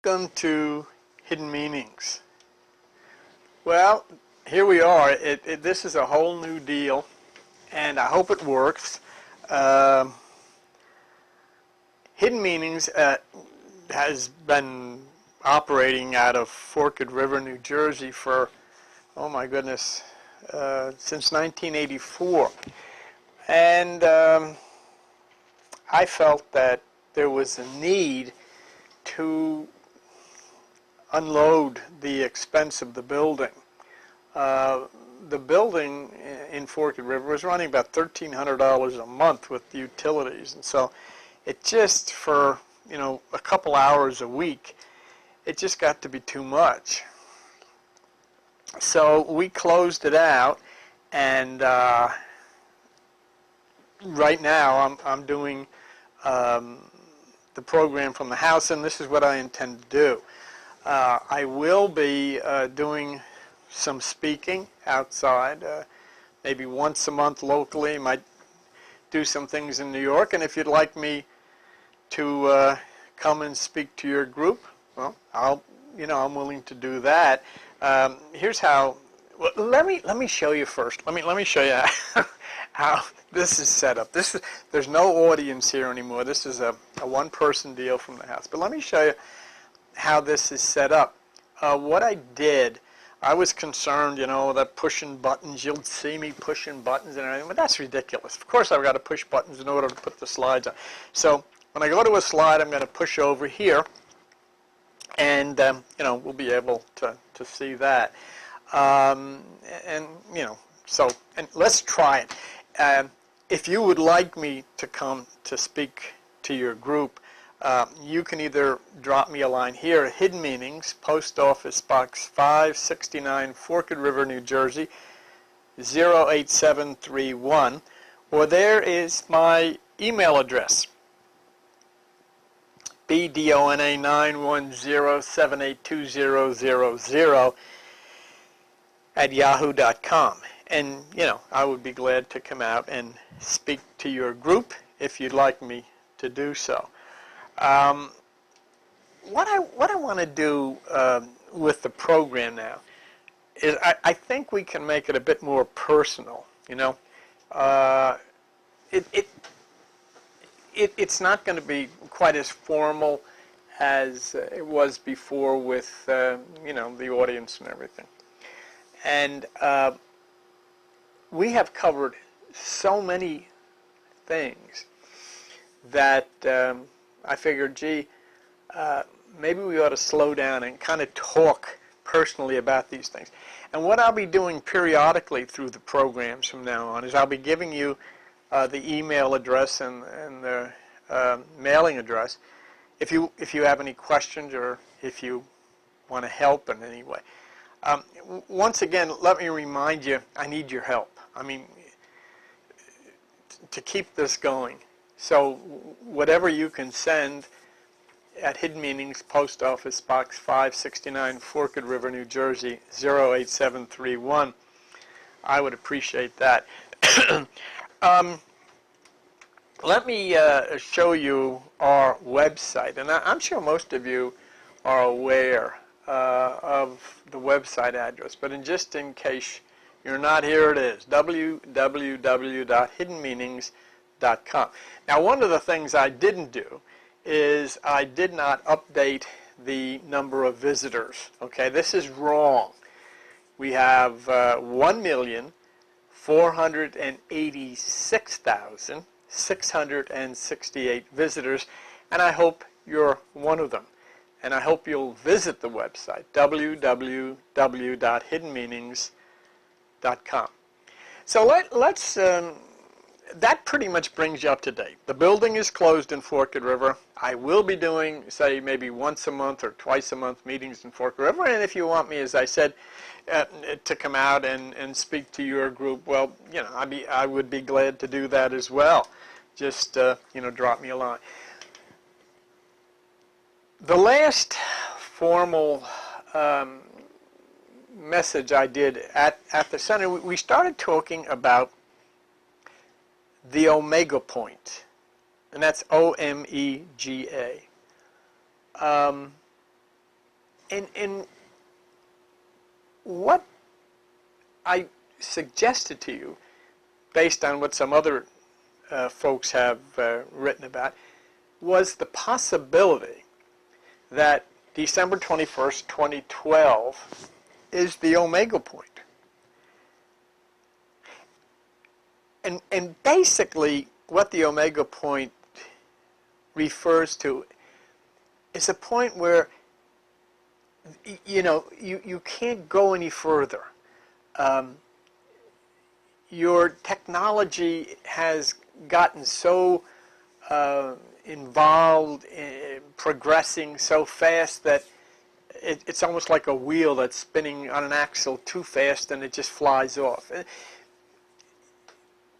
Welcome to Hidden Meanings. Well, here we are. This is a whole new deal, and I hope it works. Hidden Meanings has been operating out of Forked River, New Jersey for, oh my goodness, since 1984. And I felt that there was a need to unload the expense of the building. The building in Forked River was running about $1,300 a month with the utilities, and so it just for a couple hours a week, it just got to be too much. So we closed it out, and right now I'm doing the program from the house, and this is what I intend to do. I will be doing some speaking outside, maybe once a month locally. Might do some things in New York, and if you'd like me to come and speak to your group, well, I'm willing to do that. Here's how. Well, let me show you first. Let me show you how this is set up. There's no audience here anymore. This is a one-person deal from the house. But let me show you how this is set up. What I did, I was concerned, that pushing buttons, you'll see me pushing buttons and everything, but that's ridiculous. Of course I've got to push buttons in order to put the slides on. So when I go to a slide, I'm going to push over here, and we'll be able to see that. And let's try it. If you would like me to come to speak to your group, you can either drop me a line here at Hidden Meanings, Post Office Box 569, Forked River, New Jersey, 08731, or there is my email address, bdona910782000 at yahoo.com. And, I would be glad to come out and speak to your group if you'd like me to do so. What I want to do with the program now is I think we can make it a bit more personal. It's not going to be quite as formal as it was before with the audience and everything. And we have covered so many things that I figured, maybe we ought to slow down and kind of talk personally about these things. And what I'll be doing periodically through the programs from now on is I'll be giving you the email address and the mailing address if you have any questions or if you want to help in any way. Once again, let me remind you, I need your help. I mean, to keep this going. So whatever you can send at Hidden Meanings, Post Office Box 569, Forked River, New Jersey, 08731, I would appreciate that. Let me show you our website. And I'm sure most of you are aware of the website address, but just in case you're not, here it is, www.hiddenmeanings.com. Now, one of the things I didn't do is I did not update the number of visitors. Okay, this is wrong. We have 1,486,668 visitors, and I hope you're one of them. And I hope you'll visit the website, www.hiddenmeanings.com. So let's that pretty much brings you up to date. The building is closed in Forked River. I will be doing, say, maybe once a month or twice a month meetings in Forked River. And if you want me, as I said, to come out and speak to your group, well, I would be glad to do that as well. Just drop me a line. The last formal message I did at the center, we started talking about the omega point, and that's O-M-E-G-A. And what I suggested to you, based on what some other folks have written about, was the possibility that December 21st, 2012 is the omega point. And basically what the omega point refers to is a point where you can't go any further. Your technology has gotten so involved, progressing so fast that it's almost like a wheel that's spinning on an axle too fast and it just flies off.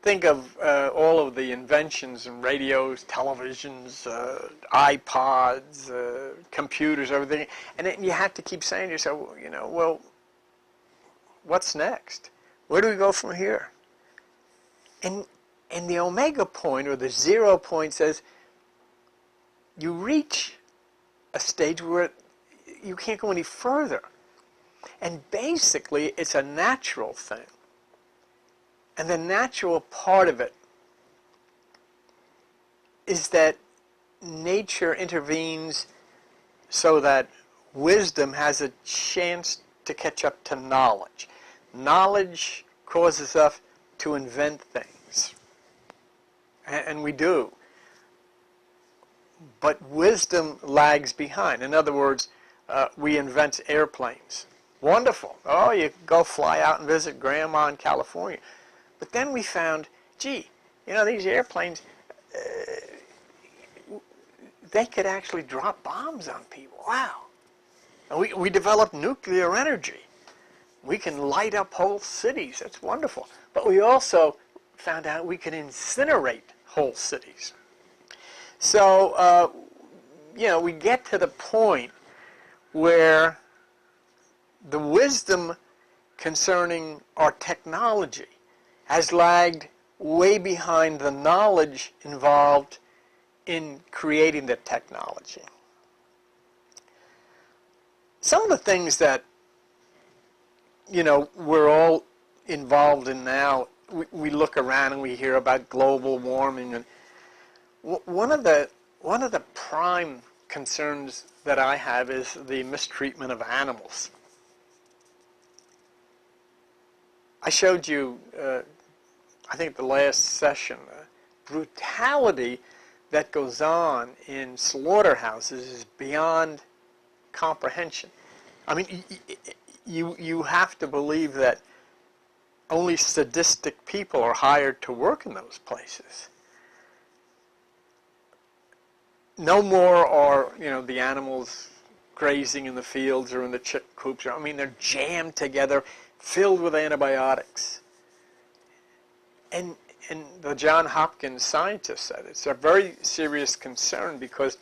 Think of all of the inventions in radios, televisions, iPods, computers, everything, and then you have to keep saying to yourself, well, what's next? Where do we go from here? And the omega point, or the 0 point, says you reach a stage where you can't go any further. And basically, it's a natural thing. And the natural part of it is that nature intervenes so that wisdom has a chance to catch up to knowledge. Knowledge causes us to invent things. And we do. But wisdom lags behind. In other words, we invent airplanes. Wonderful. Oh, you go fly out and visit Grandma in California. But then we found, gee, these airplanes, they could actually drop bombs on people. Wow. And we developed nuclear energy. We can light up whole cities. That's wonderful. But we also found out we could incinerate whole cities. So, we get to the point where the wisdom concerning our technology has lagged way behind the knowledge involved in creating the technology. Some of the things that, we're all involved in now, we look around and we hear about global warming, and one of the prime concerns that I have is the mistreatment of animals. I showed you, I think the last session, brutality that goes on in slaughterhouses is beyond comprehension. I mean, you have to believe that only sadistic people are hired to work in those places. No more are, the animals grazing in the fields or in the chick coops. I mean, they're jammed together, filled with antibiotics. And the Johns Hopkins scientists said it's a very serious concern because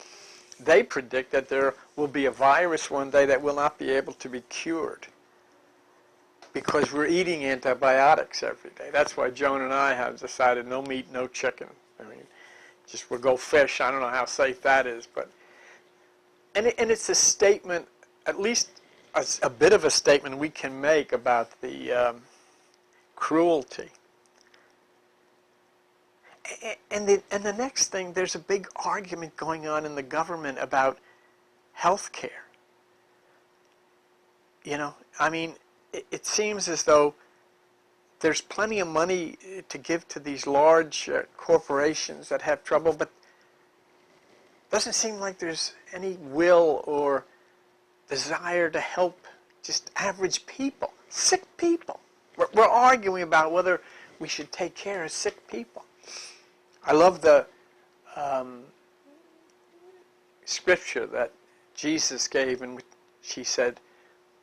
they predict that there will be a virus one day that will not be able to be cured because we're eating antibiotics every day. That's why Joan and I have decided no meat, no chicken. I mean, we'll go fish. I don't know how safe that is, but and it's a statement, at least a bit of a statement we can make about the cruelty. And the next thing, there's a big argument going on in the government about health care. I mean, it seems as though there's plenty of money to give to these large corporations that have trouble, but it doesn't seem like there's any will or desire to help just average people, sick people. We're arguing about whether we should take care of sick people. I love the scripture that Jesus gave, and she said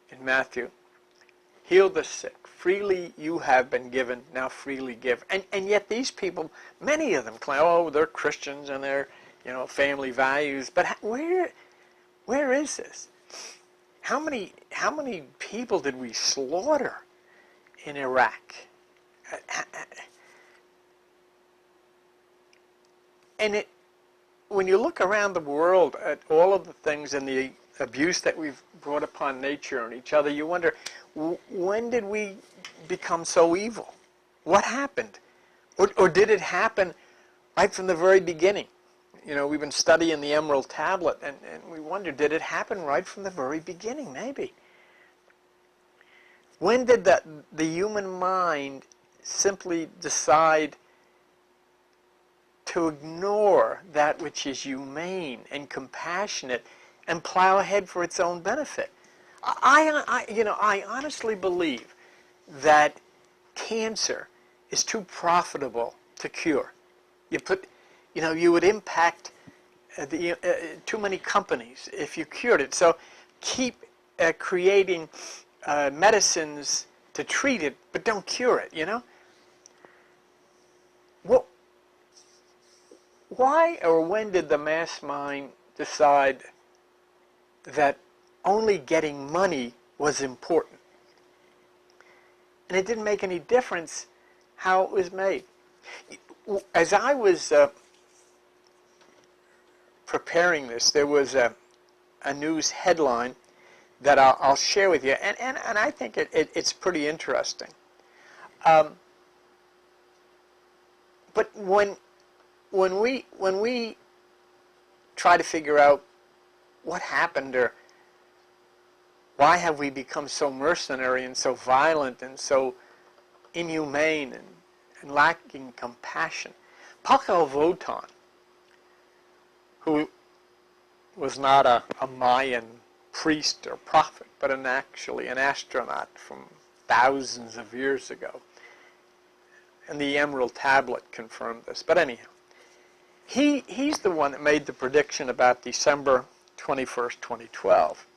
in Matthew, heal the sick. Freely you have been given, now freely give. And yet these people, many of them claim, oh, they're Christians and they're, family values. But where is this? How many people did we slaughter in Iraq? And when you look around the world at all of the things in the abuse that we've brought upon nature and each other, you wonder, when did we become so evil? What happened? Or did it happen right from the very beginning? You know, we've been studying the Emerald Tablet, and we wonder, did it happen right from the very beginning? Maybe. When did the human mind simply decide to ignore that which is humane and compassionate and plow ahead for its own benefit? I honestly believe that cancer is too profitable to cure. You would impact too many companies if you cured it. So keep creating medicines to treat it, but don't cure it, Well, why or when did the mass mind decide that only getting money was important? And it didn't make any difference how it was made. As I was preparing this, there was a news headline that I'll share with you, and I think it's pretty interesting. But when we try to figure out what happened, or why have we become so mercenary and so violent and so inhumane and lacking compassion, Pakel Votan, who was not a Mayan priest or prophet, but actually an astronaut from thousands of years ago, and the Emerald Tablet confirmed this. But anyhow, he's the one that made the prediction about December 21st, 2012.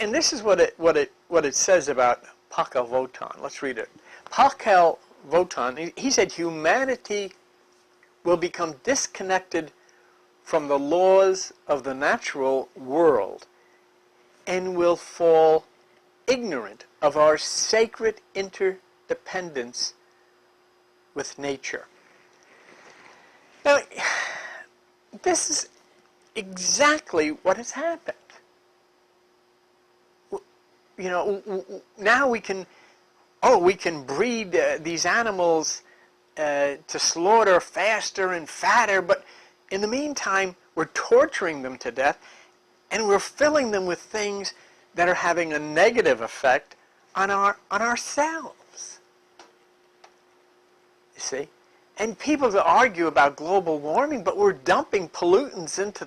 And this is what it says about Pakel Votan. Let's read it. Pakel Votan, he said, humanity will become disconnected from the laws of the natural world and will fall ignorant of our sacred interdependence with nature. Now, this is exactly what has happened. Now we can breed these animals to slaughter faster and fatter, but in the meantime, we're torturing them to death, and we're filling them with things that are having a negative effect on ourselves. You see? And people argue about global warming, but we're dumping pollutants into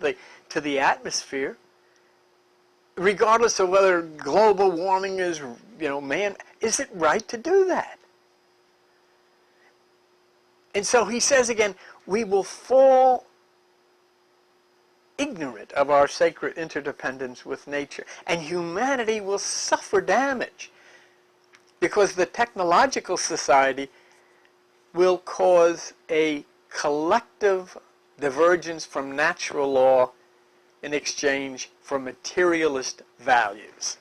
the atmosphere, regardless of whether global warming is, man, is it right to do that? And so he says again, we will fall ignorant of our sacred interdependence with nature, and humanity will suffer damage because the technological society will cause a collective divergence from natural law in exchange for materialist values.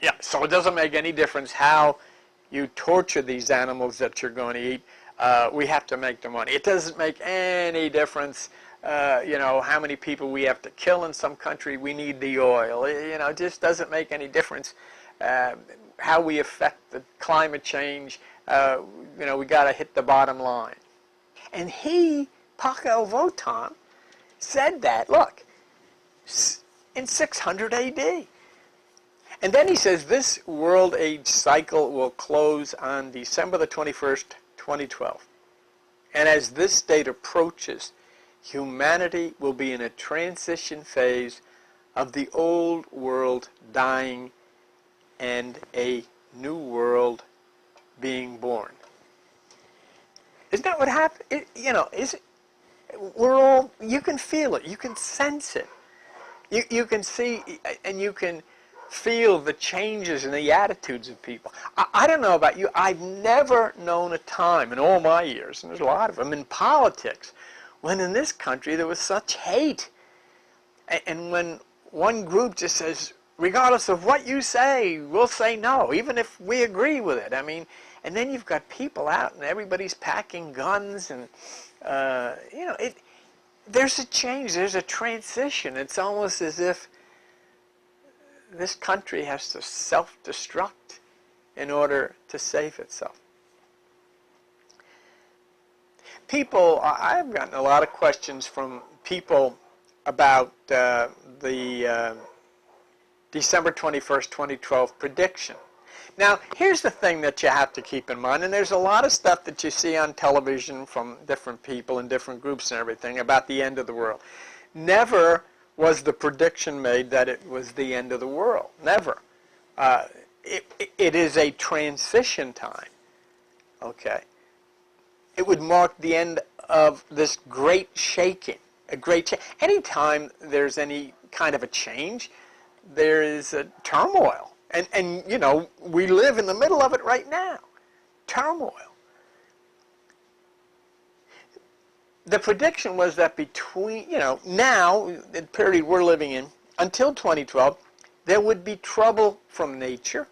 Yeah, so it doesn't make any difference how you torture these animals that you're going to eat. We have to make the money. It doesn't make any difference, how many people we have to kill in some country. We need the oil. It just doesn't make any difference how we affect the climate change. We got to hit the bottom line. And Pakel Votan, said that, look, in 600 AD. And then he says this world age cycle will close on December the 21st, 2012. And as this date approaches, humanity will be in a transition phase of the old world dying and a new world being born. Isn't that what happened? You can feel it. You can sense it. You can see and you can feel the changes in the attitudes of people. I don't know about you. I've never known a time in all my years, and there's a lot of them, in politics, when in this country there was such hate. And when one group just says, regardless of what you say, we'll say no, even if we agree with it. And then you've got people out and everybody's packing guns and, there's a change, there's a transition. It's almost as if this country has to self-destruct in order to save itself. People, I've gotten a lot of questions from people about the December 21st, 2012 prediction. Now, here's the thing that you have to keep in mind, and there's a lot of stuff that you see on television from different people and different groups and everything about the end of the world. Never was the prediction made that it was the end of the world. Never. It is a transition time. Okay? It would mark the end of this great shaking. Anytime there's any kind of a change, there is a turmoil. And you know, we live in the middle of it right now. Turmoil. The prediction was that between, you know, now, the period we're living in, until 2012, there would be trouble from nature,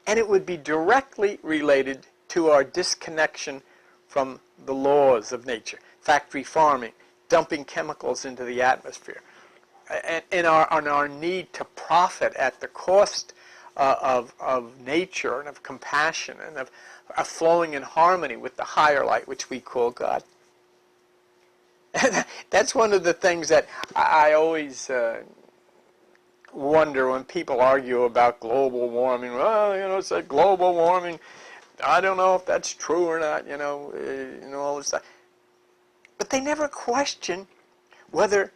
and it would be directly related to our disconnection from the laws of nature. Factory farming, dumping chemicals into the atmosphere, and our need to profit at the cost of nature and of compassion and of flowing in harmony with the higher light, which we call God. That's one of the things that I always wonder when people argue about global warming. Well, you know, it's like global warming. I don't know if that's true or not, you know, all this stuff. But they never question whether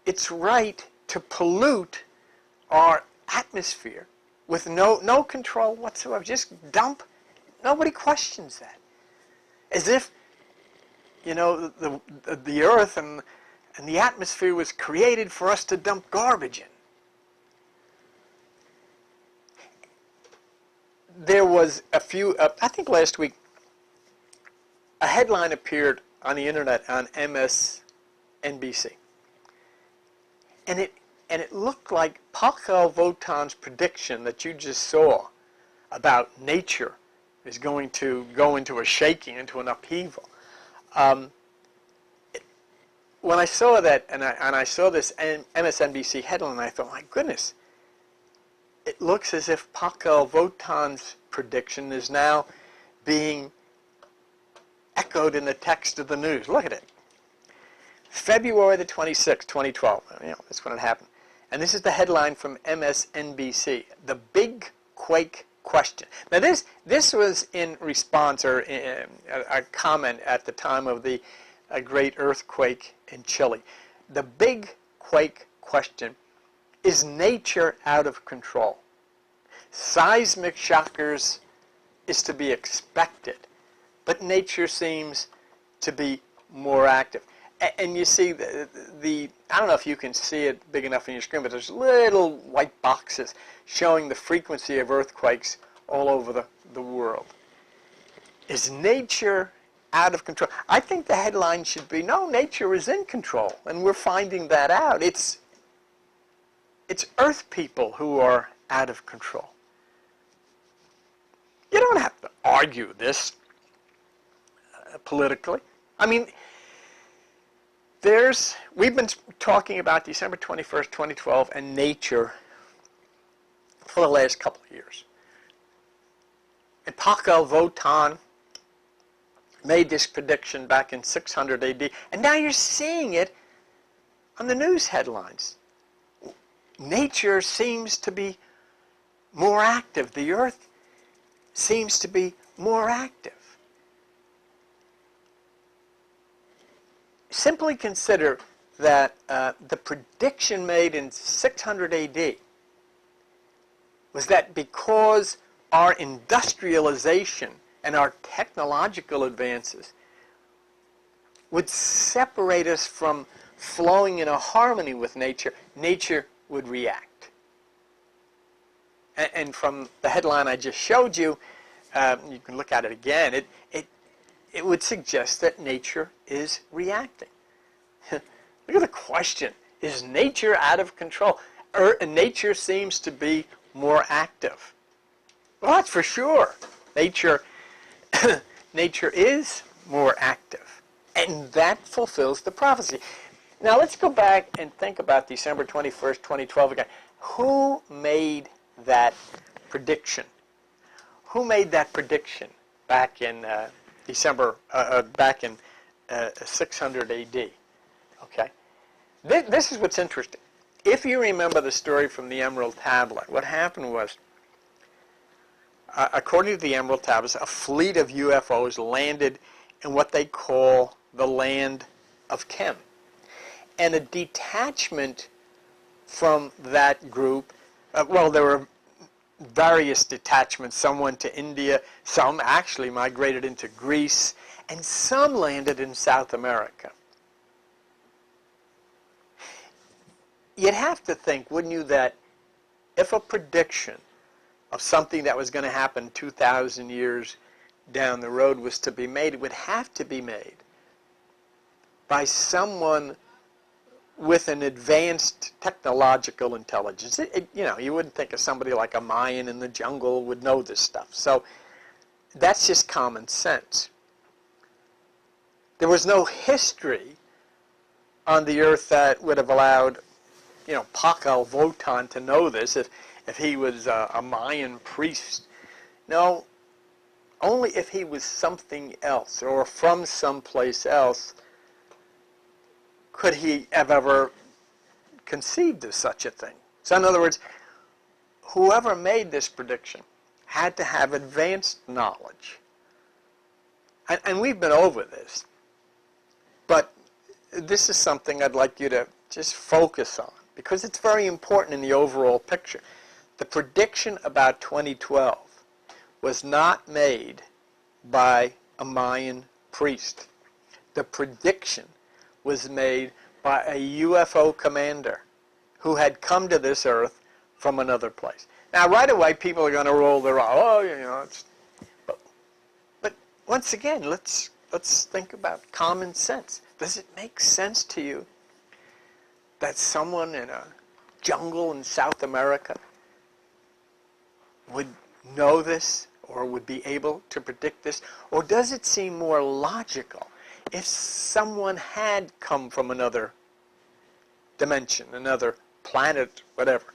it's right to pollute our atmosphere with no control whatsoever. Just dump. Nobody questions that. As if, you know, the earth and the atmosphere was created for us to dump garbage in. There was a few, I think last week, a headline appeared on the internet on MSNBC. And it looked like Pakhel Votan's prediction that you just saw about nature is going to go into a shaking, into an upheaval. When I saw that, and I saw this MSNBC headline, I thought, my goodness, it looks as if Pakhel Votan's prediction is now being echoed in the text of the news. Look at it. February the 26th, 2012. You know, that's when it happened. And this is the headline from MSNBC. The big quake question. Now this was in response, or a comment at the time of the great earthquake in Chile. The big quake question: is nature out of control? Seismic shockers is to be expected, but nature seems to be more active. And you see the I don't know if you can see it big enough on your screen, but there's little white boxes showing the frequency of earthquakes all over the world. Is nature out of control? I think the headline should be, no, nature is in control, and we're finding that out. It's earth people who are out of control. You don't have to argue this politically. I mean, we've been talking about December 21st, 2012 and nature for the last couple of years. And Pakhel Votan made this prediction back in 600 AD, and now you're seeing it on the news headlines. Nature seems to be more active. The earth seems to be more active. Simply consider that the prediction made in 600 AD was that because our industrialization and our technological advances would separate us from flowing in a harmony with nature, nature would react. And from the headline I just showed you, you can look at it again, it would suggest that nature is reacting. Look at the question. Is nature out of control? Nature seems to be more active. Well, that's for sure. Nature is more active. And that fulfills the prophecy. Now let's go back and think about December 21st, 2012 again. Who made that prediction? Who made that prediction back in back in 600 AD? Okay. This is what's interesting. If you remember the story from the Emerald Tablet, what happened was, according to the Emerald Tablets, a fleet of UFOs landed in what they call the land of Chem. And a detachment from that group, there were various detachments. Some went to India, some actually migrated into Greece, and some landed in South America. You'd have to think, wouldn't you, that if a prediction of something that was going to happen 2,000 years down the road was to be made, it would have to be made by someone with an advanced technological intelligence. You wouldn't think of somebody like a Mayan in the jungle would know this stuff. So that's just common sense. There was no history on the earth that would have allowed, Pacal Votan to know this if he was a Mayan priest. No, only if he was something else or from someplace else could he have ever conceived of such a thing. So in other words, whoever made this prediction had to have advanced knowledge. And we've been over this. But this is something I'd like you to just focus on, because it's very important in the overall picture. The prediction about 2012 was not made by a Mayan priest. The prediction was made by a UFO commander who had come to this earth from another place. Now, right away, people are going to roll their eyes. But once again, let's think about common sense. Does it make sense to you that someone in a jungle in South America would know this or would be able to predict this? Or does it seem more logical if someone had come from another dimension, another planet, whatever,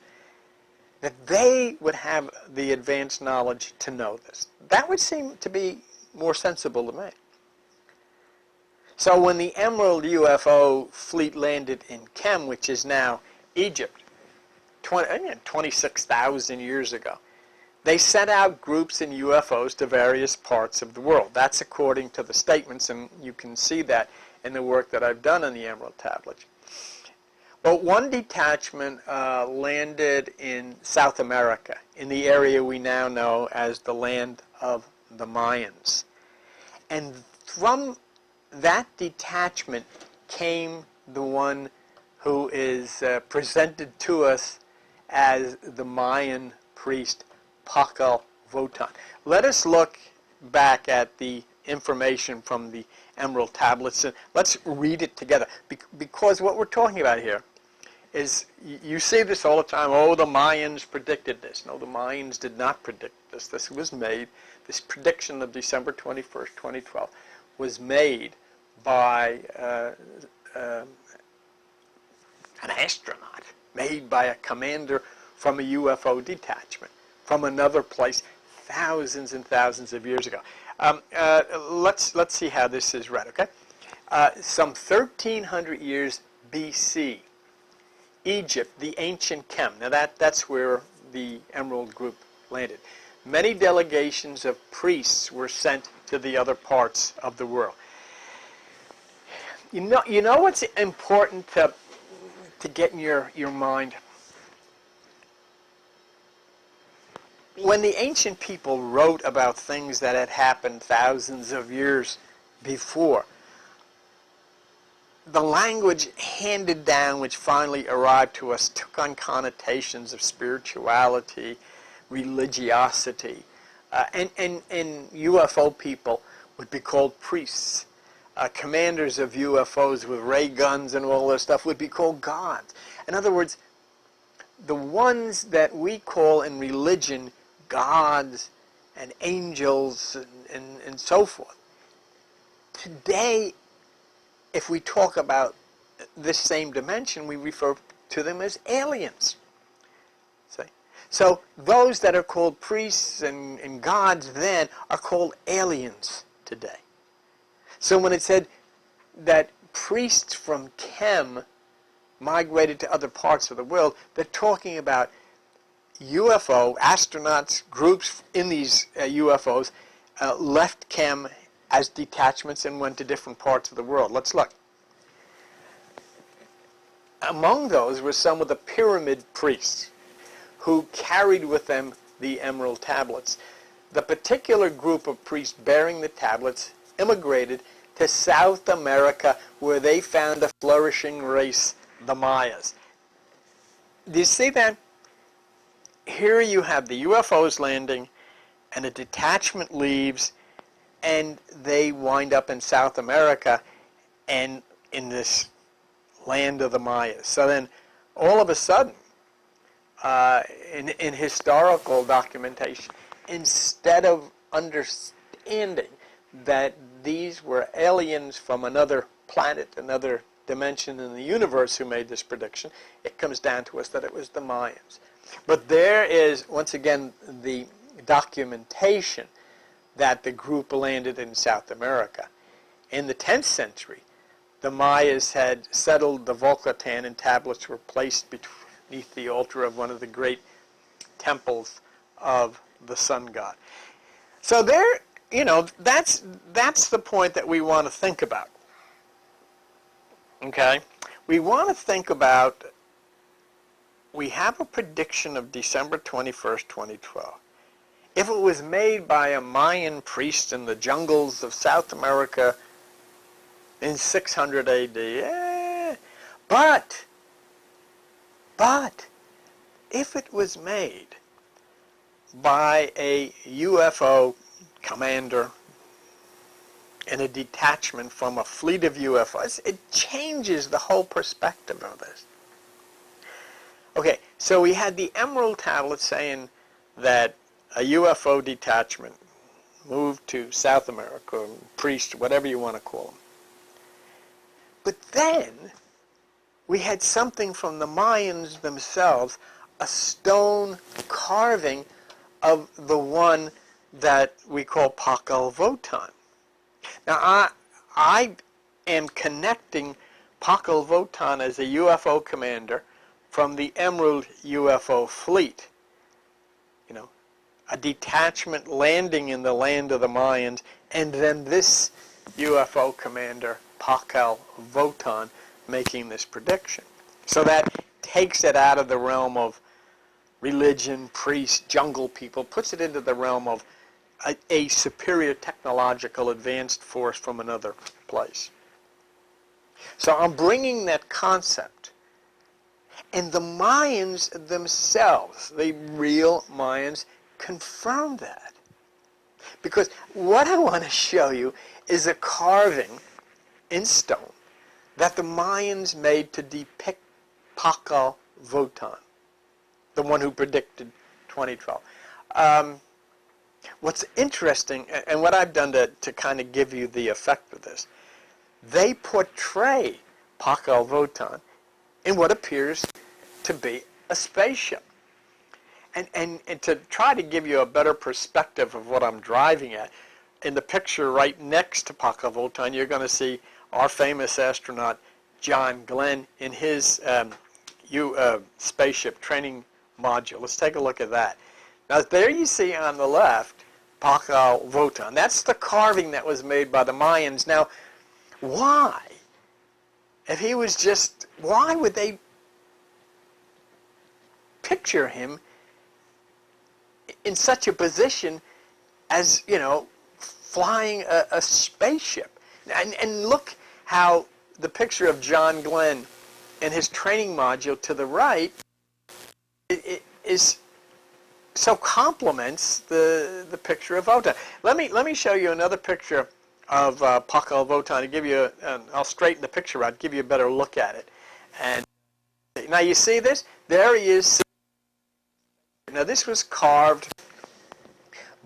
that they would have the advanced knowledge to know this? That would seem to be more sensible to me. So when the Emerald UFO fleet landed in Chem, which is now Egypt, 26,000 years ago, they sent out groups in UFOs to various parts of the world. That's according to the statements, and you can see that in the work that I've done on the Emerald Tablets. But one detachment landed in South America, in the area we now know as the land of the Mayans. And from that detachment came the one who is presented to us as the Mayan priest Pacal Votan. Let us look back at the information from the Emerald Tablets, and let's read it together, because what we're talking about here is, you see this all the time, the Mayans predicted this. No, the Mayans did not predict this. This was made, this prediction of December 21st, 2012, was made by an astronaut, made by a commander from a UFO detachment from another place thousands and thousands of years ago. Let's see how this is read, okay? Some 1,300 years BC, Egypt, the ancient Chem. Now that's where the Emerald Group landed. Many delegations of priests were sent to the other parts of the world. You know what's important to get in your mind? When the ancient people wrote about things that had happened thousands of years before, the language handed down, which finally arrived to us, took on connotations of spirituality, religiosity, and UFO people would be called priests. Commanders of UFOs with ray guns and all this stuff would be called gods. In other words, the ones that we call in religion gods and angels and so forth. Today, if we talk about this same dimension, we refer to them as aliens. See? So those that are called priests and gods then are called aliens today. So when it said that priests from Chem migrated to other parts of the world, they're talking about UFO astronauts, groups in these UFOs left Chem as detachments and went to different parts of the world. Let's look. Among those were some of the pyramid priests who carried with them the emerald tablets. The particular group of priests bearing the tablets immigrated to South America, where they found a flourishing race, the Mayas. Do you see that? Here you have the UFOs landing, and a detachment leaves, and they wind up in South America and in this land of the Mayas. So then, all of a sudden, in historical documentation, instead of understanding that these were aliens from another planet, another dimension in the universe who made this prediction, it comes down to us that it was the Mayans. But there is, once again, the documentation that the group landed in South America. In the 10th century, the Mayas had settled the Volcatan, and tablets were placed beneath the altar of one of the great temples of the sun god. So there, that's the point that we want to think about. Okay? We want to think about, we have a prediction of December 21st, 2012. If it was made by a Mayan priest in the jungles of South America in 600 AD, but if it was made by a UFO commander in a detachment from a fleet of UFOs, it changes the whole perspective of this. Okay, so we had the Emerald Tablet saying that a UFO detachment moved to South America, priest, whatever you want to call them. But then we had something from the Mayans themselves, a stone carving of the one that we call Pakal Votan. Now, I am connecting Pakal Votan as a UFO commander from the Emerald UFO fleet. A detachment landing in the land of the Mayans, and then this UFO commander, Pakal Votan, making this prediction. So that takes it out of the realm of religion, priests, jungle people, puts it into the realm of a superior technological advanced force from another place. So I'm bringing that concept. And the Mayans themselves, the real Mayans, confirm that. Because what I want to show you is a carving in stone that the Mayans made to depict Pakal Votan, the one who predicted 2012. What's interesting, and what I've done to kind of give you the effect of this, they portray Pakal Votan in what appears to be a spaceship. And to try to give you a better perspective of what I'm driving at, in the picture right next to Pakal Votan, you're going to see our famous astronaut John Glenn in his spaceship training module. Let's take a look at that. Now there you see on the left Pakal Votan. That's the carving that was made by the Mayans. Now, why? If he was just, why would they picture him in such a position as, flying a spaceship? And look how the picture of John Glenn and his training module to the right it is so complements the picture of Votan. Let me show you another picture of Pakal Votan to give you I'll straighten the picture out, give you a better look at it. And now you see this? There he is. Now this was carved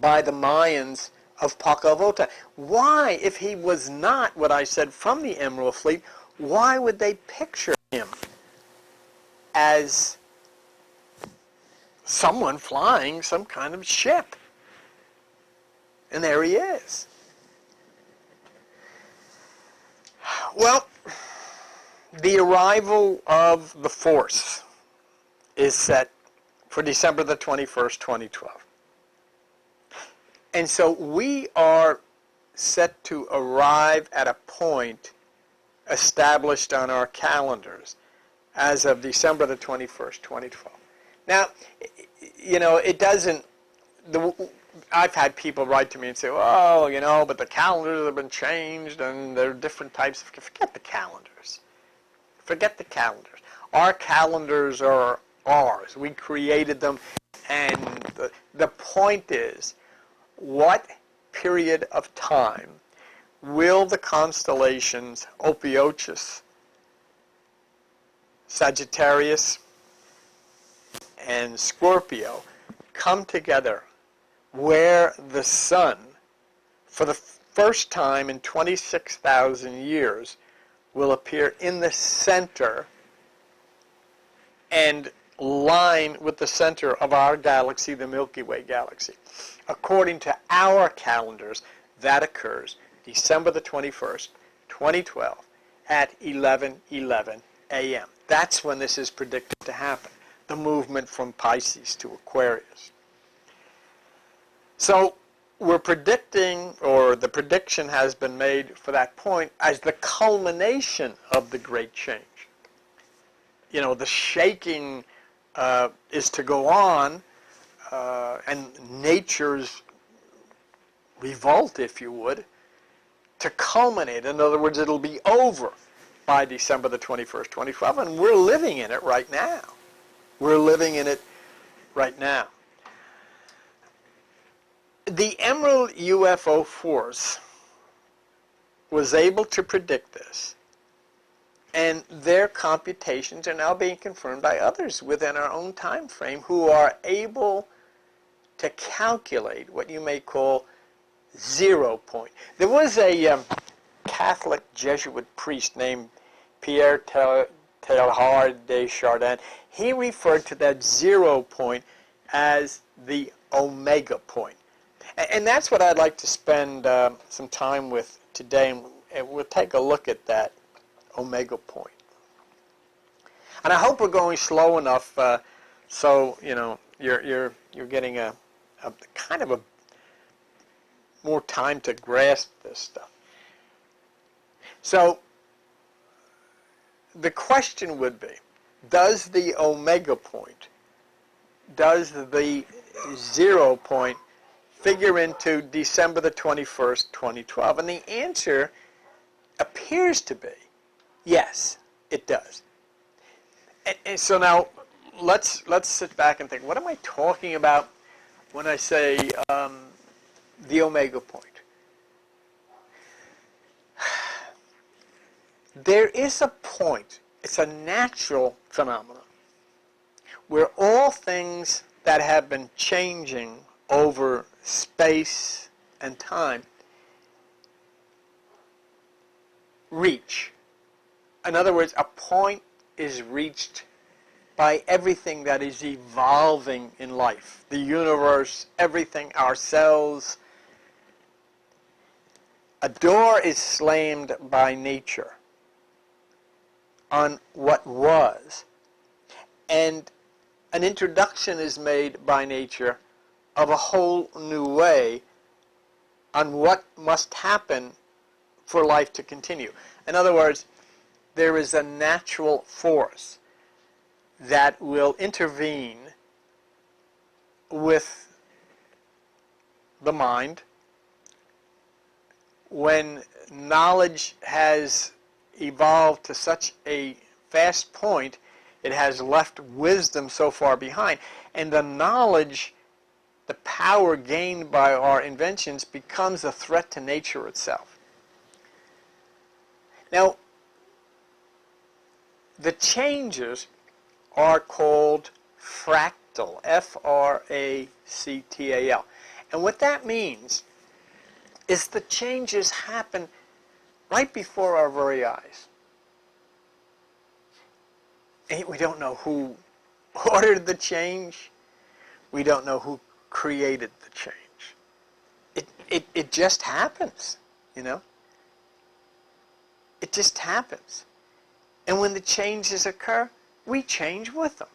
by the Mayans of Pakal Votan. Why, if he was not what I said from the Emerald Fleet, why would they picture him as someone flying some kind of ship? And there he is. Well, the arrival of the Force is set for December the 21st, 2012. And so we are set to arrive at a point established on our calendars as of December the 21st, 2012. Now, it doesn't, I've had people write to me and say, oh, but the calendars have been changed and there are different types of, forget the calendars. Forget the calendars. Our calendars are ours. We created them, and the point is, what period of time will the constellations Ophiuchus, Sagittarius, and Scorpio come together where the sun, for the first time in 26,000 years, will appear in the center and line with the center of our galaxy, the Milky Way galaxy. According to our calendars, that occurs December the 21st, 2012 at 11:11 a.m. That's when this is predicted to happen, the movement from Pisces to Aquarius. So we're predicting, or the prediction has been made for that point as the culmination of the great change. The shaking is to go on, and nature's revolt, if you would, to culminate. In other words, it'll be over by December the 21st, 2012, and we're living in it right now. We're living in it right now. The Emerald UFO Force was able to predict this, and their computations are now being confirmed by others within our own time frame who are able to calculate what you may call 0 point. There was a Catholic Jesuit priest named Pierre Teilhard de Chardin. He referred to that 0 point as the omega point. And that's what I'd like to spend some time with today, and we'll take a look at that omega point. And I hope we're going slow enough so you're getting a kind of a more time to grasp this stuff. So the question would be, does the omega point, does the 0 point figure into December the 21st, 2012? And the answer appears to be yes, it does. And so now let's sit back and think, what am I talking about when I say the omega point? There is a point, it's a natural phenomenon, where all things that have been changing over space and time reach. In other words, a point is reached by everything that is evolving in life. The universe, everything, ourselves. A door is slammed by nature on what was, and an introduction is made by nature of a whole new way on what must happen for life to continue. In other words, there is a natural force that will intervene with the mind when knowledge has evolved to such a fast point, it has left wisdom so far behind, and the knowledge, the power gained by our inventions, becomes a threat to nature itself. Now, the changes are called fractal, F-R-A-C-T-A-L. And what that means is the changes happen right before our very eyes. We don't know who ordered the change. We don't know who created the change. It just happens, you know. It just happens. And when the changes occur, we change with them.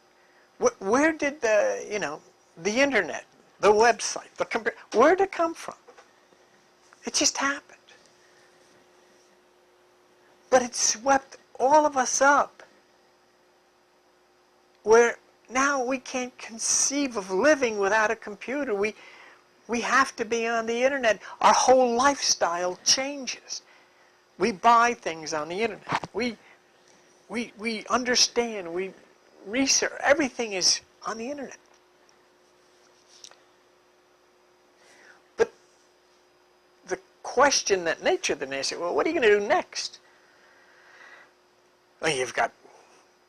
Where did the internet, the website, the computer, where did it come from? It just happened. But it swept all of us up, where now we can't conceive of living without a computer. We have to be on the internet. Our whole lifestyle changes. We buy things on the internet. We understand. We research. Everything is on the internet. But the question that nature then asks, well, what are you going to do next? Well, you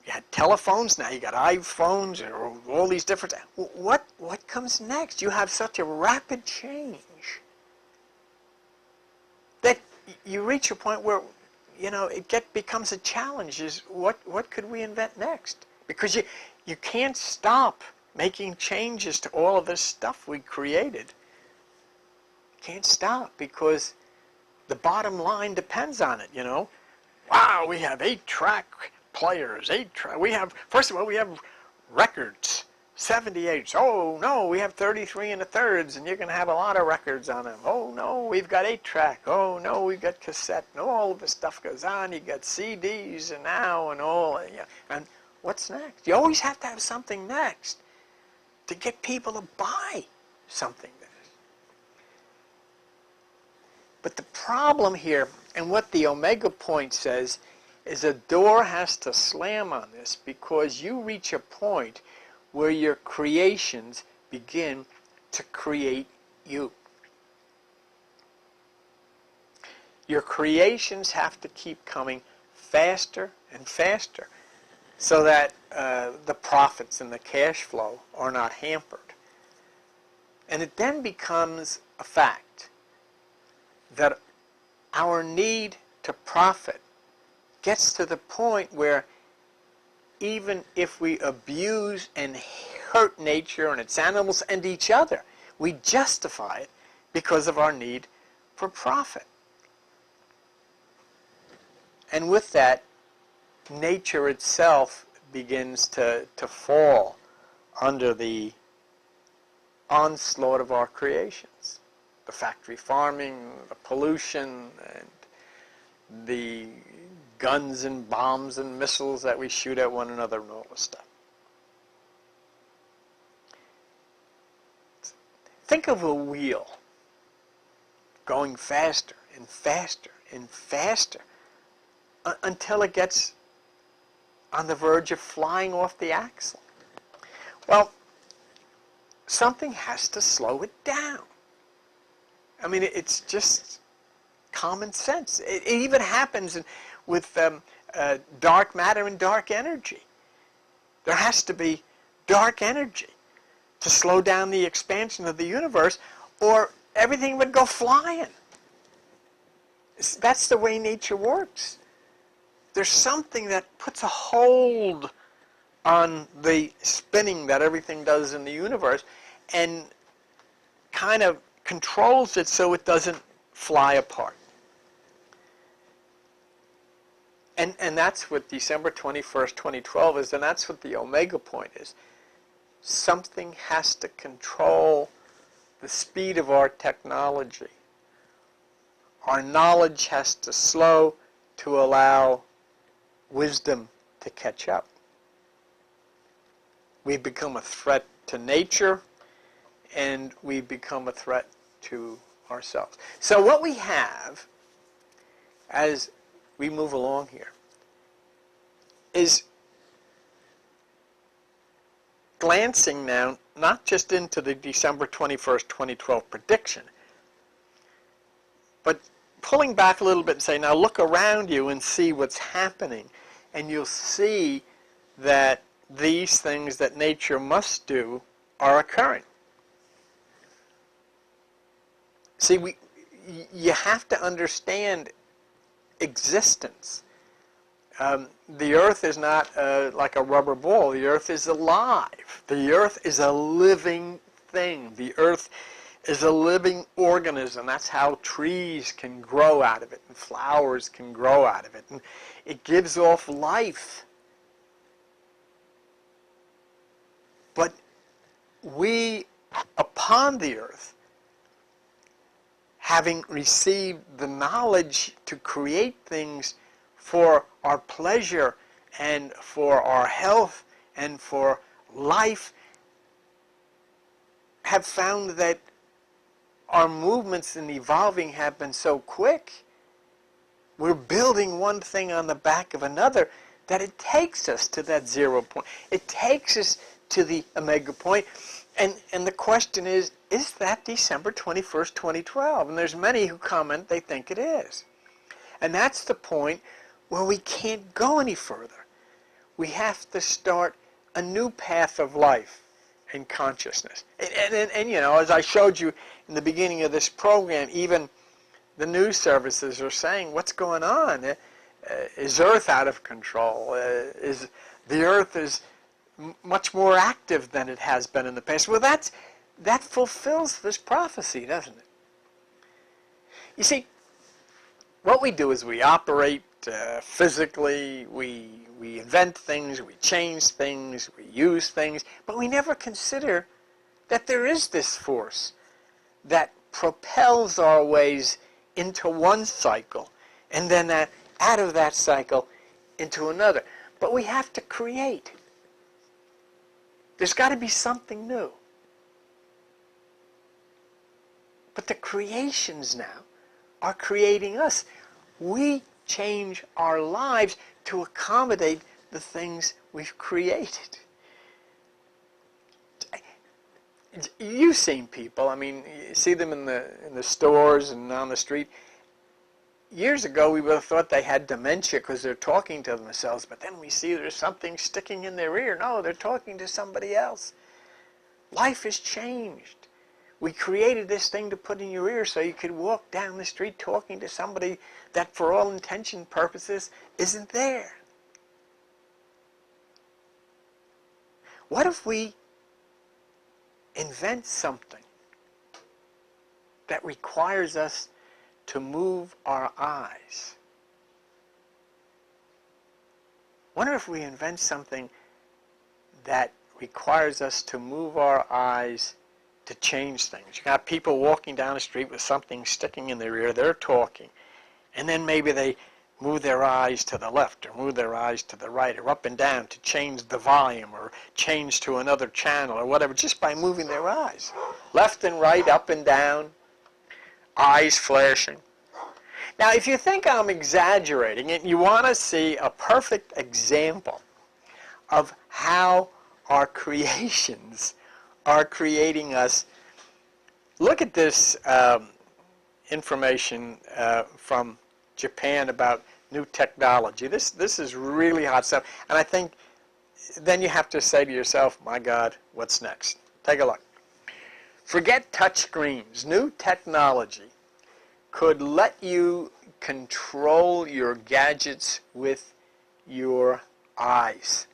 had telephones, now you got iPhones, or all these different. What comes next? You have such a rapid change that you reach a point where, it becomes a challenge. Is what could we invent next? Because you can't stop making changes to all of this stuff we created. Can't stop because the bottom line depends on it. Wow, we have 8-track players. First of all, we have records, 78s. Oh no, we have 33 1/3, and you're going to have a lot of records on them. Oh no, we've got 8-track. Oh no, we've got cassette. And all of this stuff goes on. You got CDs and all. And what's next? You always have to have something next to get people to buy something next. But the problem here, and what the Omega point says, is a door has to slam on this, because you reach a point where your creations begin to create you. Your creations have to keep coming faster and faster so that the profits and the cash flow are not hampered. And it then becomes a fact that our need to profit gets to the point where even if we abuse and hurt nature and its animals and each other, we justify it because of our need for profit. And with that, nature itself begins to fall under the onslaught of our creations. The factory farming, the pollution, and the guns and bombs and missiles that we shoot at one another and all this stuff. Think of a wheel going faster and faster and faster until it gets on the verge of flying off the axle. Well, something has to slow it down. I mean, it's just common sense. It even happens with dark matter and dark energy. There has to be dark energy to slow down the expansion of the universe, or everything would go flying. That's the way nature works. There's something that puts a hold on the spinning that everything does in the universe and kind of controls it so it doesn't fly apart. And that's what December 21st, 2012 is, and that's what the Omega point is. Something has to control the speed of our technology. Our knowledge has to slow to allow wisdom to catch up. We become a threat to nature, and we become a threat to ourselves. So what we have as we move along here is glancing now not just into the December 21st, 2012 prediction, but pulling back a little bit and say, now look around you and see what's happening, and you'll see that these things that nature must do are occurring. See, you have to understand existence. The earth is not like a rubber ball. The earth is alive. The earth is a living thing. The earth is a living organism. That's how trees can grow out of it and flowers can grow out of it. And it gives off life. But we, upon the earth, having received the knowledge to create things for our pleasure and for our health and for life, have found that our movements in evolving have been so quick. We're building one thing on the back of another that it takes us to that 0 point. It takes us to the omega point. And the question is that December 21st, 2012? And there's many who comment they think it is. And that's the point where we can't go any further. We have to start a new path of life and consciousness. And you know, as I showed you in the beginning of this program, even the news services are saying, what's going on? Is Earth out of control? Is the Earth is much more active than it has been in the past? Well, that fulfills this prophecy, doesn't it? You see, what we do is we operate physically, we invent things, we change things, we use things, but we never consider that there is this force that propels our ways into one cycle, and then out of that cycle into another. But we have to create. There's got to be something new. But the creations now are creating us. We change our lives to accommodate the things we've created. You've seen people, I mean, you see them in the stores and on the street. Years ago, we would have thought they had dementia because they're talking to themselves, but then we see there's something sticking in their ear. No, they're talking to somebody else. Life has changed. We created this thing to put in your ear so you could walk down the street talking to somebody that for all intention purposes isn't there. What if we invent something that requires us to move our eyes? Wonder if we invent something that requires us to move our eyes to change things. You got people walking down the street with something sticking in their ear, they're talking, and then maybe they move their eyes to the left or move their eyes to the right or up and down to change the volume or change to another channel or whatever, just by moving their eyes. Left and right, up and down, eyes flashing. Now, if you think I'm exaggerating and you want to see a perfect example of how our creations are creating us, look at this information from Japan about new technology. This is really hot stuff. And I think then you have to say to yourself, my God, what's next? Take a look. Forget touch screens. New technology could let you control your gadgets with your eyes.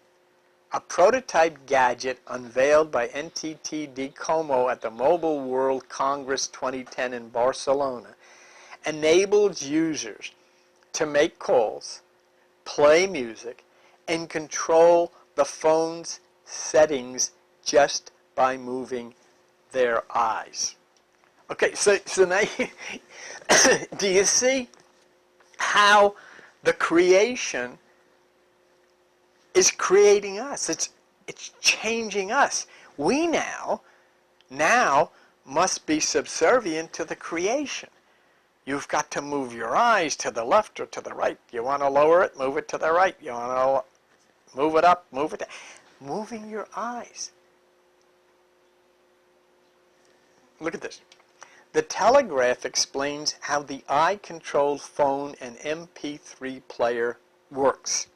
A prototype gadget unveiled by NTT DOCOMO at the Mobile World Congress 2010 in Barcelona enables users to make calls, play music, and control the phone's settings just by moving their eyes. Okay, so now do you see how the creation is creating us? It's changing us. We now must be subservient to the creation. You've got to move your eyes to the left or to the right. You want to lower it, move it to the right. You want to move it up, move it down. Moving your eyes. Look at this. The Telegraph explains how the eye-controlled phone and MP3 player works.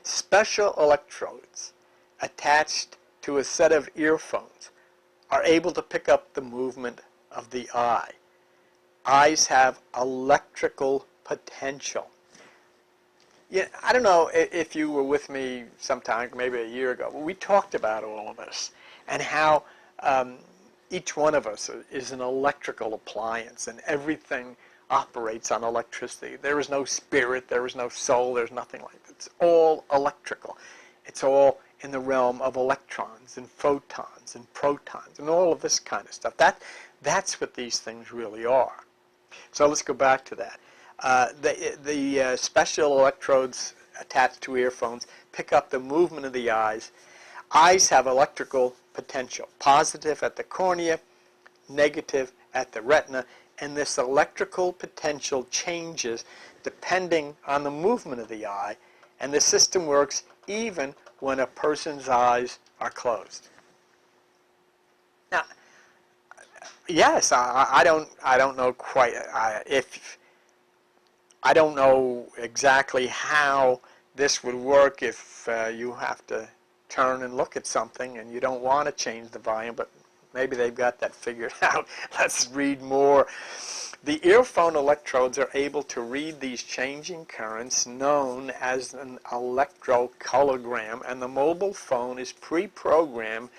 Special electrodes attached to a set of earphones are able to pick up the movement of the eye. Eyes have electrical potential. Yeah, I don't know if you were with me sometime, maybe a year ago, but we talked about all of this and how um, each one of us is an electrical appliance and everything operates on electricity. There is no spirit, there is no soul, there's nothing like that. It's all electrical. It's all in the realm of electrons and photons and protons and all of this kind of stuff. That's what these things really are. So let's go back to that. The special electrodes attached to earphones pick up the movement of the eyes. Eyes have electrical potential, positive at the cornea, negative at the retina, and this electrical potential changes depending on the movement of the eye, and the system works even when a person's eyes are closed. Now, yes, I don't know quite if I don't know exactly how this would work if you have to turn and look at something and you don't want to change the volume, but maybe they've got that figured out. Let's read more. The earphone electrodes are able to read these changing currents known as an electrocardiogram, and the mobile phone is pre-programmed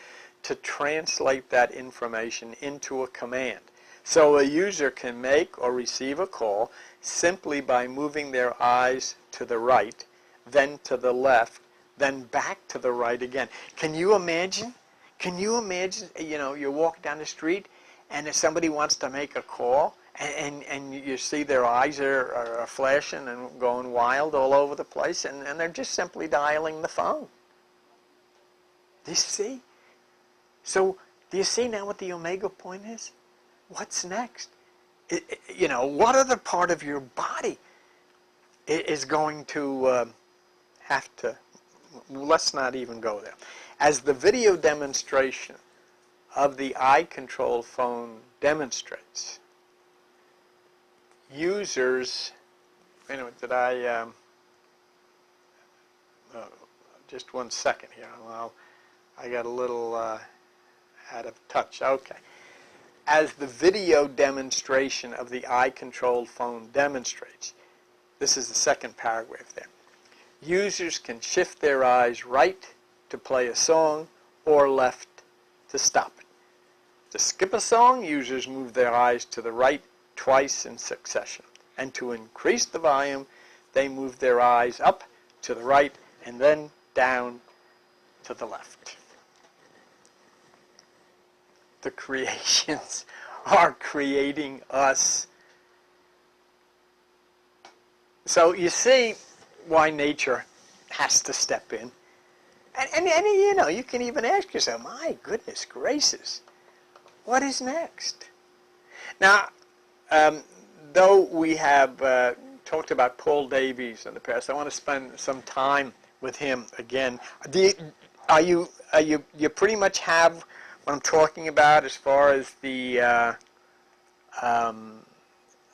to translate that information into a command. So a user can make or receive a call simply by moving their eyes to the right, then to the left, then back to the right again. Can you imagine? Can you imagine, you're walking down the street and if somebody wants to make a call and you see their eyes are flashing and going wild all over the place and they're just simply dialing the phone. Do you see? So do you see now what the omega point is? What's next? What other part of your body is going to have to, let's not even go there. As the video demonstration of the eye-controlled phone demonstrates, users, anyway, just 1 second here. Well, I got a little out of touch. Okay. As the video demonstration of the eye-controlled phone demonstrates, this is the second paragraph there. Users can shift their eyes right to play a song or left to stop it. To skip a song, users move their eyes to the right twice in succession. And to increase the volume, they move their eyes up to the right and then down to the left. The creations are creating us. So you see why nature has to step in. And you can even ask yourself, my goodness gracious, what is next? Now, though we have talked about Paul Davies in the past, I want to spend some time with him again. You pretty much have what I'm talking about as far as the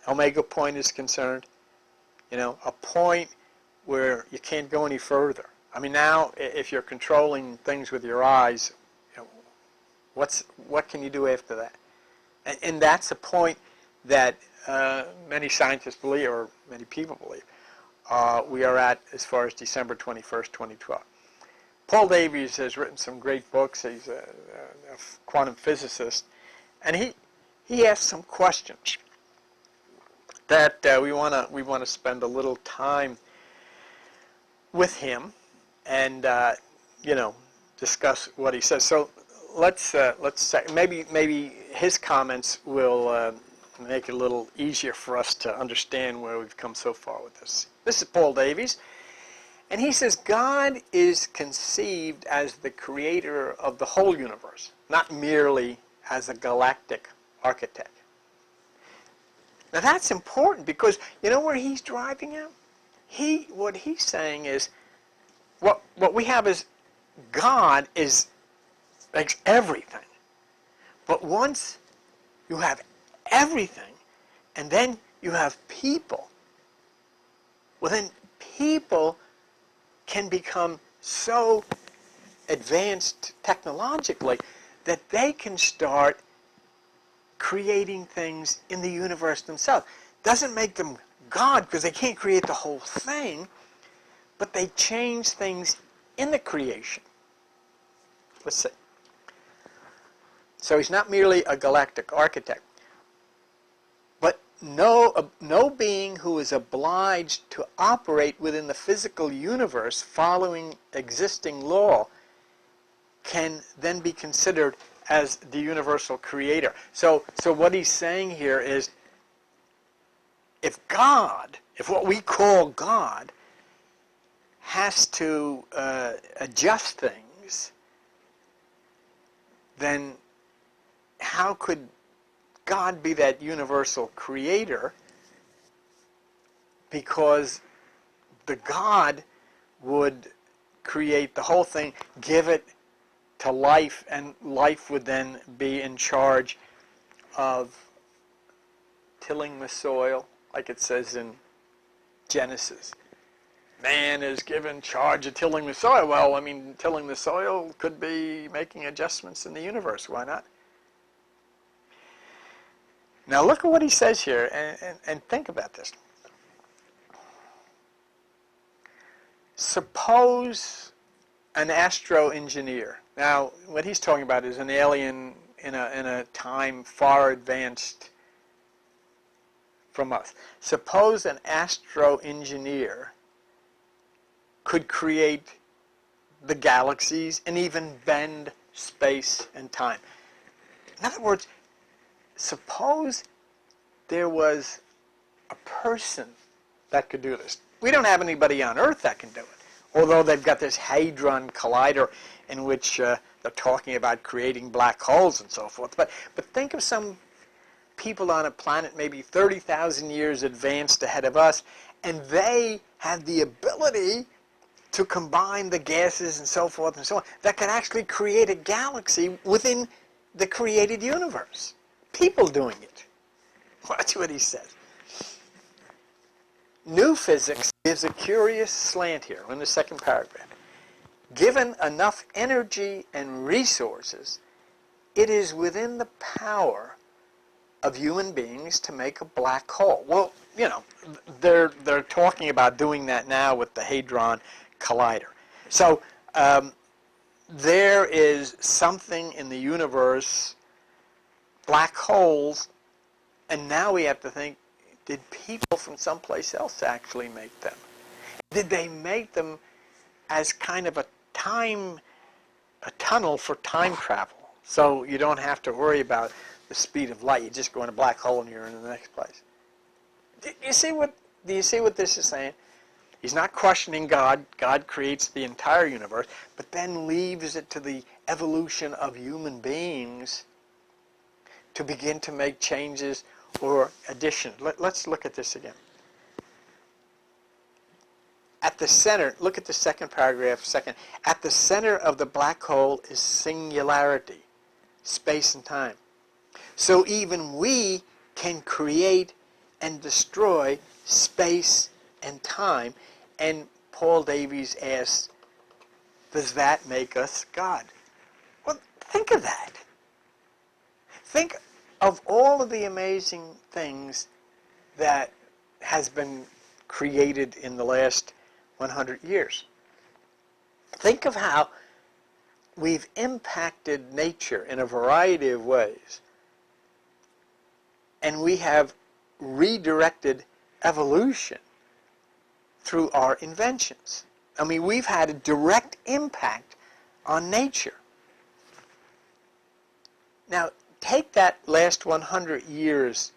omega point is concerned? A point where you can't go any further. I mean, now if you're controlling things with your eyes, what can you do after that? And that's a point that many scientists believe, or many people believe, we are at as far as December 21st, 2012. Paul Davies has written some great books. He's a quantum physicist, and he asked some questions that we want to spend a little time with him and discuss what he says. So let's say maybe his comments will make it a little easier for us to understand where we've come so far with this. This is Paul Davies. And he says, God is conceived as the creator of the whole universe, not merely as a galactic architect. Now that's important because you know where he's driving at? What he's saying is, what we have is God makes everything. But once you have everything, and then you have people, well then people can become so advanced technologically that they can start creating things in the universe themselves. Doesn't make them God because they can't create the whole thing, but they change things in the creation. Let's see. So he's not merely a galactic architect, but no being who is obliged to operate within the physical universe following existing law can then be considered as the universal creator. So what he's saying here is, if what we call God, has to adjust things, then how could God be that universal creator? Because the God would create the whole thing, give it to life, and life would then be in charge of tilling the soil, like it says in Genesis. Man is given charge of tilling the soil. Well, I mean, tilling the soil could be making adjustments in the universe. Why not? Now look at what he says here, and think about this. Suppose an astro engineer. Now, what he's talking about is an alien in a time far advanced from us. Suppose an astro engineer could create the galaxies and even bend space and time. In other words, suppose there was a person that could do this. We don't have anybody on Earth that can do it, although they've got this Hadron Collider in which they're talking about creating black holes and so forth. But think of some people on a planet maybe 30,000 years advanced ahead of us, and they have the ability to combine the gases and so forth and so on that can actually create a galaxy within the created universe. People doing it. Watch what he says. New physics gives a curious slant here in the second paragraph. Given enough energy and resources, it is within the power of human beings to make a black hole. Well, you know, they're talking about doing that now with the Hadron Collider. So there is something in the universe, black holes, and now we have to think, did people from someplace else actually make them? Did they make them as kind of a tunnel for time travel? So you don't have to worry about the speed of light. You just go in a black hole and you're in the next place. Do you see what this is saying? He's not questioning God. God creates the entire universe, but then leaves it to the evolution of human beings to begin to make changes or additions. Let's look at this again. At the center, look at the second paragraph, At the center of the black hole is singularity, space and time. So even we can create and destroy space and time. And Paul Davies asks, does that make us God? Well, think of that. Think of all of the amazing things that has been created in the last 100 years. Think of how we've impacted nature in a variety of ways. And we have redirected evolution through our inventions. I mean, we've had a direct impact on nature. Now, take that last 100 years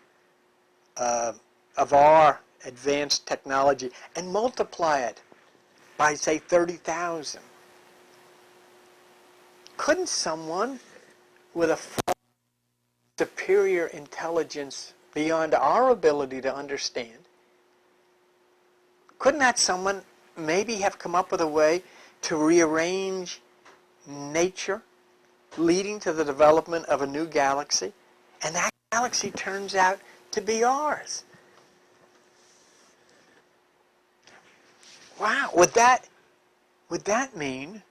of our advanced technology and multiply it by, say, 30,000. Couldn't someone with a far superior intelligence beyond our ability to understand, couldn't that someone maybe have come up with a way to rearrange nature, leading to the development of a new galaxy, and that galaxy turns out to be ours? Wow, would that mean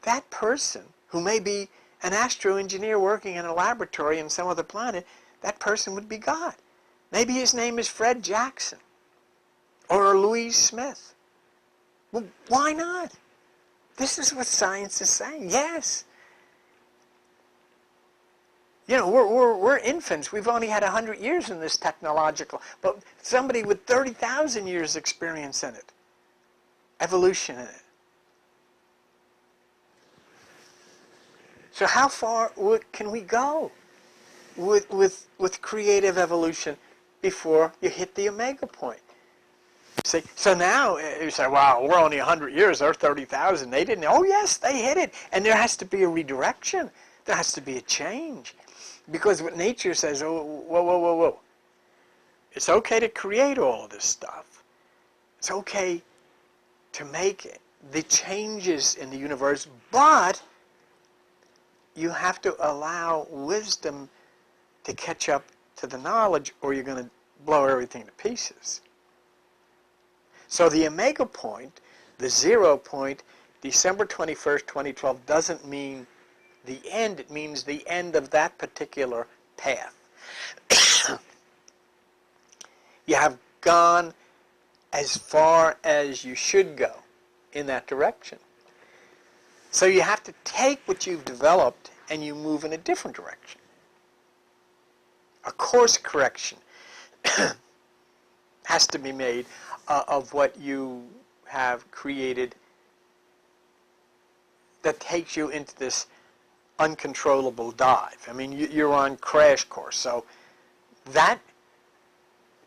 that person who may be an astro engineer working in a laboratory in some other planet, that person would be God? Maybe his name is Fred Jackson. or a Louise Smith. Well, why not? This is what science is saying. Yes. You know, we're infants. We've only had 100 years in this technological, but somebody with 30,000 years experience in it, evolution in it. So how far can we go with creative evolution before you hit the omega point? See, so now you say, wow, we're only 100 years, they're 30,000. They didn't. Oh, yes, they hit it. And there has to be a redirection. There has to be a change. Because what nature says, oh, whoa, whoa, whoa, whoa. It's okay to create all of this stuff. It's okay to make the changes in the universe, but you have to allow wisdom to catch up to the knowledge, or you're going to blow everything to pieces. So the omega point, the 0 point, December 21st, 2012, doesn't mean the end. It means the end of that particular path. You have gone as far as you should go in that direction. So you have to take what you've developed and you move in a different direction. A course correction has to be made of what you have created that takes you into this uncontrollable dive. I mean, you're on crash course. So that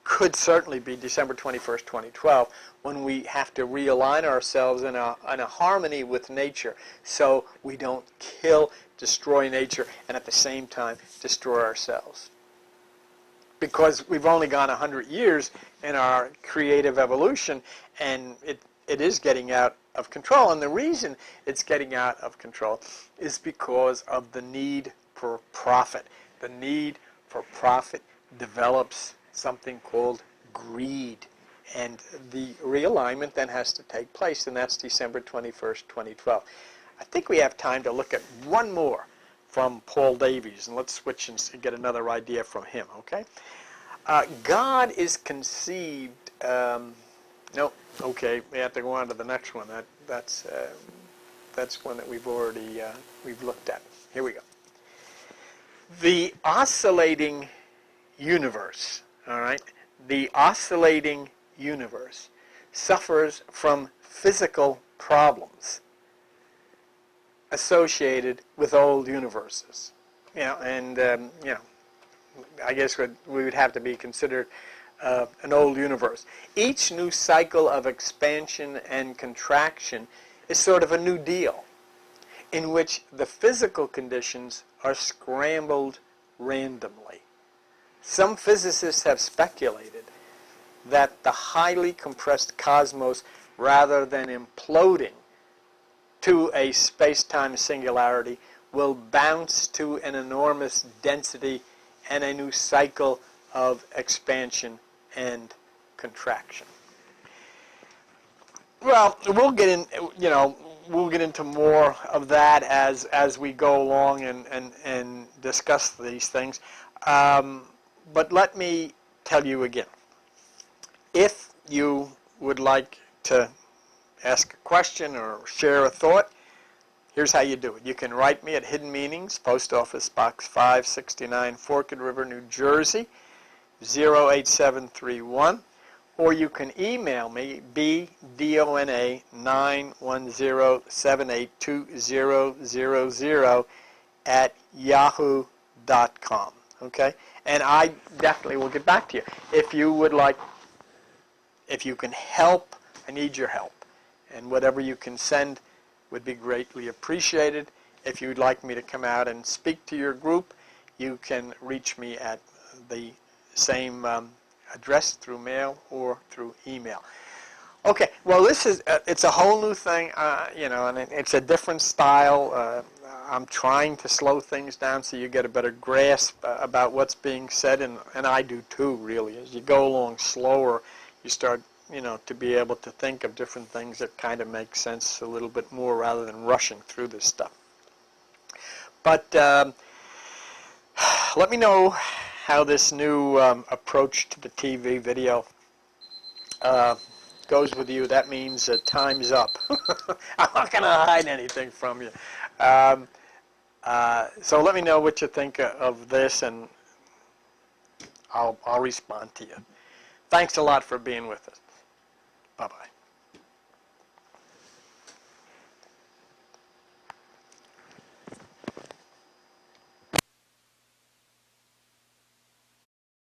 could certainly be December 21st, 2012, when we have to realign ourselves in a harmony with nature so we don't kill, destroy nature, and at the same time destroy ourselves. Because we've only gone 100 years in our creative evolution, and it is getting out of control. And the reason it's getting out of control is because of the need for profit. The need for profit develops something called greed. And the realignment then has to take place, and that's December 21st, 2012. I think we have time to look at one more from Paul Davies, and let's switch and get another idea from him, okay? God is conceived, no, okay, we have to go on to the next one. That's one that we've already, we've looked at. Here we go. The oscillating universe, all right, the oscillating universe suffers from physical problems associated with old universes. You know, and, you know, I guess we would have to be considered an old universe. Each new cycle of expansion and contraction is sort of a new deal in which the physical conditions are scrambled randomly. Some physicists have speculated that the highly compressed cosmos, rather than imploding to a space-time singularity, will bounce to an enormous density and a new cycle of expansion and contraction. Well, we'll get in, you know, we'll get into more of that as we go along and discuss these things. But let me tell you again, if you would like to ask a question or share a thought, here's how you do it. You can write me at Hidden Meanings, Post Office Box 569, Forked River, New Jersey, 08731. Or you can email me, bdona910782000 at yahoo.com. Okay? And I definitely will get back to you. If you would like, if you can help, I need your help. And whatever you can send would be greatly appreciated. If you'd like me to come out and speak to your group, you can reach me at the same address through mail or through email. Okay, well, this is it's a whole new thing, you know, and it's a different style. I'm trying to slow things down so you get a better grasp about what's being said, and I do too, really. As you go along slower, you start, you know, to be able to think of different things that kind of make sense a little bit more rather than rushing through this stuff. But let me know how this new approach to the TV video goes with you, that means time's up. I'm not going to hide anything from you. So let me know what you think of this, and I'll respond to you. Thanks a lot for being with us. Bye-bye.